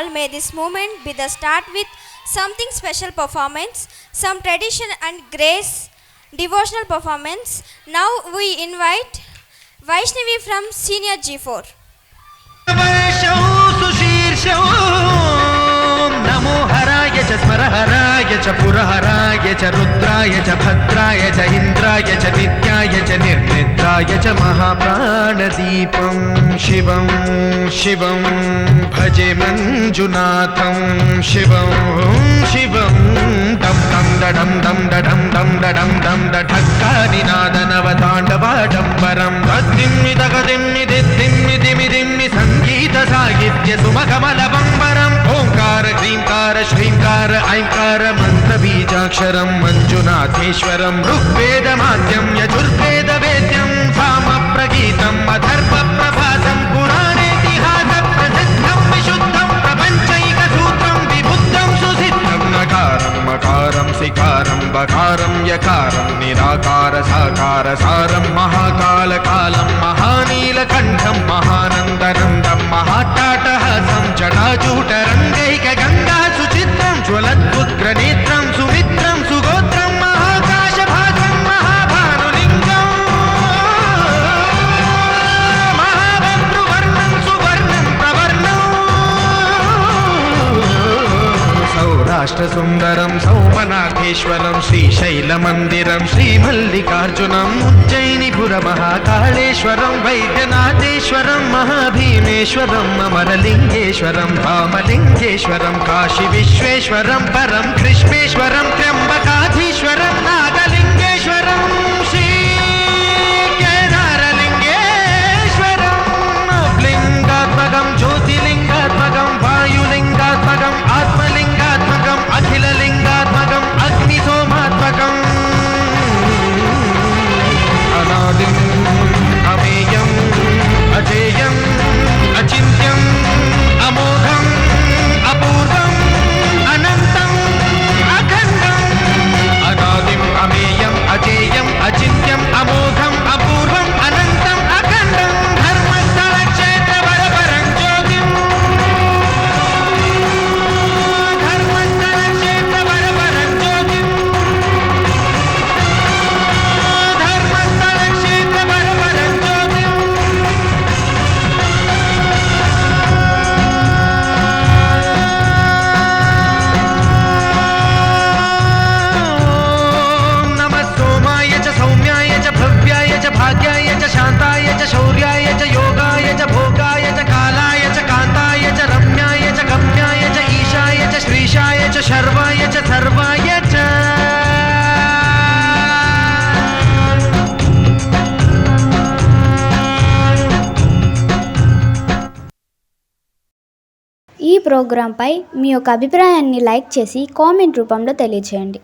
all, may this moment be the start with something special performance, some tradition and grace, devotional performance. Now we invite Vaishnavi from Senior G4. नमो हराय च स्मरहराय च पुरहराय च रुद्राय च भद्राय च इन्द्राय च नित्याय च निर्निद्राय च महाप्राणदीपं शिवं शिवं भजे मञ्जुनाथं शिवं शिवं डं डं डं डं डं डं डं डं ढक्कानिनादनवताण्डवाडम्बरं तद्दिम्मि तगदिम्मि दिद्दिम्मि दिमि दिम्मि सङ्गीतसाहित्य सुमकमलबम्बरम् ओंकार ह्रींकार श्रींकार ऐंकार मन्त्रबीजाक्षरं मञ्जुनाथेश्वरं ऋग्वेदमाद्यं यजुर्वेदवेद्यं सामप्रगीतम् अथर्वप्रभातं पुराणेतिहासप्रसिद्धं विशुद्धं प्रपञ्चैकसूत्रं विबुद्धं सुसिद्धं नकारं मकारं सिकारं बकारं यकारं निराकार साकार सारं महाकालकालं महानीलकण्ठं महानन्दनन्दं महाट्टाटहासं जटाजूटरङ्गैकगङ्गा सुचित्रं ज्वलद्वुग्रनेत्रं सुमित्रं सुगोत्रं महाकाशभागं महाभानुलिङ्गं महाभद्रुवर्णं सुवर्णं प्रवर्णं सौराष्ट्रसुन्दरं सौमनाथेश्वरं श्रीशैलमन्दिरं श्रीमल्लिकार्जुनम् उज्जयिनीपुरमहाकाळेश्वरं वैद्यनाथेश्वरं महाभीमेश्वरम् अमरलिङ्गेश्वरं रामलिङ्गेश्वरं काशीविश्वेश्वरं परं कृष्णेश्वरं त्र्यम्बकाधीश्वरं नागलिङ्गेश्वरं श्रीकेदारलिङ्गेश्वरं लिङ्गात्मकं ज्योतिलिङ्गात्मकं वायुलिङ्गात्मकं आत्मलिङ्गात्मकम् अखिललिङ्गात्मकम् अग्निसोमात्मकम् अनादिम् अमेयम् अजेयम् अचिन्त्यम् अमोघम् अपूर्वम् अनन्तम् अखण्डम् अनादिम् अमेयम् अजेयम् अचिन्त्यम् अमोघम् अपूर्वम् अनन्तम् अखण्डम् धर्मस्थलक्षेत्रवरपरं ज्योतिम् धर्मस्थलक्षेत्रवरपरं ज्योतिम् धर्मस्थलक्षेत्रवरपरं ज्योतिम् नमः सोमाय च सौम्याय च भव्याय च भाग्याय च शान्ताय च शौर्याय च योगाय च भोगाय च कालाय च कान्ताय च रम्याय च गम्याय च ईशाय च श्रीशाय च शर्वाय च सर्वाय च ఈ ప్రోగ్రాంపై మీ యొక్క అభిప్రాయాన్ని లైక్ చేసి కామెంట్ రూపంలో తెలియజేయండి.